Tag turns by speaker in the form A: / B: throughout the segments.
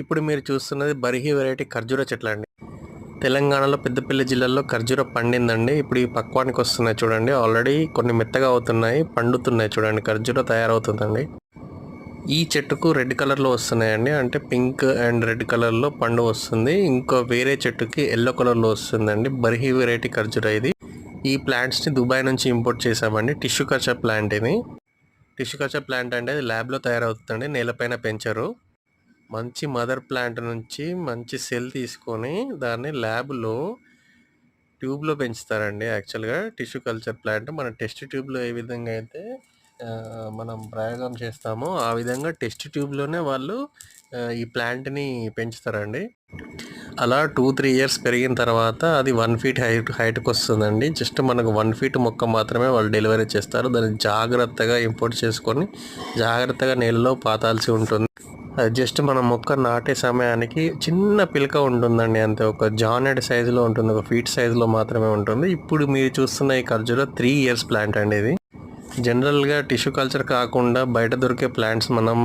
A: ఇప్పుడు మీరు చూస్తున్నది బర్హి వెరైటీ ఖర్జూర చెట్లండి. తెలంగాణలో పెద్దపల్లి జిల్లాలో ఖర్జూర పండిందండి. ఇప్పుడు ఈ పక్వానికి వస్తున్నాయి చూడండి. ఆల్రెడీ కొన్ని మెత్తగా అవుతున్నాయి, పండుతున్నాయి చూడండి. ఖర్జూర తయారవుతుందండి. ఈ చెట్టుకు రెడ్ కలర్లో వస్తున్నాయండి, అంటే పింక్ అండ్ రెడ్ కలర్లో పండు వస్తుంది. ఇంకో వేరే చెట్టుకి ఎల్లో కలర్లో వస్తుందండి. బర్హి వెరైటీ ఖర్జూర ఇది. ఈ ప్లాంట్స్ని దుబాయ్ నుంచి ఇంపోర్ట్ చేసామండి. టిష్యూ కల్చర్ ప్లాంట్ ఇది. టిష్యూ కల్చర్ ప్లాంట్ అంటే అది ల్యాబ్లో తయారవుతుందండి, నేలపైన పెంచరు. మంచి మదర్ ప్లాంట్ నుంచి మంచి సెల్ తీసుకొని దాన్ని ల్యాబ్లో ట్యూబ్లో పెంచుతారండి. యాక్చువల్గా టిష్యూ కల్చర్ ప్లాంట్ మన టెస్ట్ ట్యూబ్లో ఏ విధంగా అయితే మనం ప్రయోగం చేస్తామో ఆ విధంగా టెస్ట్ ట్యూబ్లోనే వాళ్ళు ఈ ప్లాంట్ని పెంచుతారండి. అలా 2-3 ఇయర్స్ పెరిగిన తర్వాత అది 1 ఫీట్ హైట్కి వస్తుందండి. జస్ట్ మనకు 1 ఫీట్ మొక్క మాత్రమే వాళ్ళు డెలివరీ చేస్తారు. దాన్ని జాగ్రత్తగా ఇంపోర్ట్ చేసుకొని జాగ్రత్తగా నీళ్ళలో పాతాల్సి ఉంటుంది. అది జస్ట్ మన మొక్క నాటే సమయానికి చిన్న పిలక ఉంటుందండి, అంతే. ఒక జానెడ్ సైజులో ఉంటుంది, ఒక ఫీట్ సైజులో మాత్రమే ఉంటుంది. ఇప్పుడు మీరు చూస్తున్న ఈ ఖర్జూర 3 ఇయర్స్ ప్లాంట్ అండి ఇది. జనరల్గా టిష్యూ కల్చర్ కాకుండా బయట దొరికే ప్లాంట్స్ మనం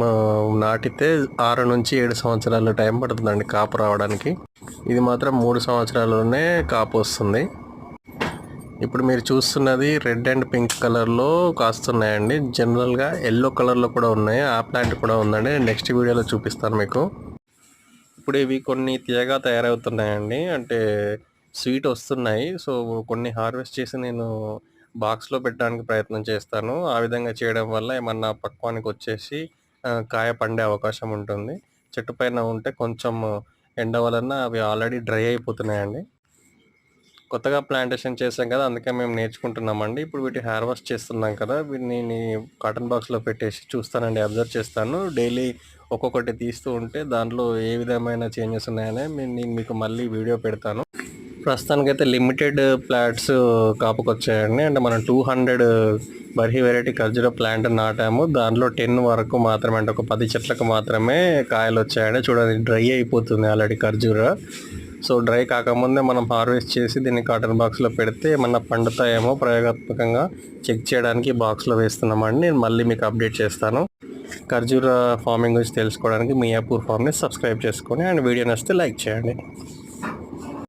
A: నాటితే 6 నుంచి 7 సంవత్సరాల టైం పడుతుందండి కాపు రావడానికి. ఇది మాత్రం 3 సంవత్సరాల్లోనే కాపు వస్తుంది. ఇప్పుడు మీరు చూస్తున్నది రెడ్ అండ్ పింక్ కలర్లో కాస్తున్నాయండి. జనరల్గా ఎల్లో కలర్లో కూడా ఉన్నాయి. ఆ ప్లాంట్ కూడా ఉందండి, నెక్స్ట్ వీడియోలో చూపిస్తాను మీకు. ఇప్పుడు ఇవి కొన్ని తీయగా తయారవుతున్నాయండి, అంటే స్వీట్ వస్తున్నాయి. సో కొన్ని హార్వెస్ట్ చేసి నేను బాక్స్లో పెట్టడానికి ప్రయత్నం చేస్తాను. ఆ విధంగా చేయడం వల్ల ఏమన్నా పక్వానికి వచ్చేసి కాయ పండే అవకాశం ఉంటుంది. చెట్టు పైన ఉంటే కొంచెం ఎండ వలన అవి ఆల్రెడీ డ్రై అయిపోతున్నాయండి. కొత్తగా ప్లాంటేషన్ చేసాం కదా, అందుకే మేము నేర్చుకుంటున్నామండి. ఇప్పుడు వీటి హార్వెస్ట్ చేస్తున్నాం కదా, వీటిని కాటన్ బాక్స్లో పెట్టేసి చూస్తానండి, అబ్జర్వ్ చేస్తాను. డైలీ ఒక్కొక్కటి తీస్తూ ఉంటే దాంట్లో ఏ విధమైన చేంజెస్ ఉన్నాయని నేను మీకు మళ్ళీ వీడియో పెడతాను. ప్రస్తుతానికైతే లిమిటెడ్ ప్లాంట్స్ కాపుకొచ్చాయండి. అంటే మనం 200 బర్హి వెరైటీ ఖర్జూర ప్లాంట్ నాటాము. దాంట్లో 10 వరకు మాత్రమే, అంటే ఒక 10 చెట్లకు మాత్రమే కాయలు వచ్చాయండి. చూడండి, డ్రై అయిపోతుంది ఆల్రెడీ ఖర్జూర. సో డ్రై కాకముందే మనం హార్వెస్ట్ చేసి దీన్ని కాటన్ బాక్స్లో పెడితే ఏమన్నా పండుతాయేమో ప్రయోగాత్మకంగా చెక్ చేయడానికి బాక్స్లో వేస్తున్నామండి. నేను మళ్ళీ మీకు అప్డేట్ చేస్తాను. ఖర్జూర ఫార్మింగ్ గురించి తెలుసుకోవడానికి మియాపూర్ ఫార్మ్ని సబ్స్క్రైబ్ చేసుకొని అండ్ వీడియో నచ్చితే లైక్ చేయండి.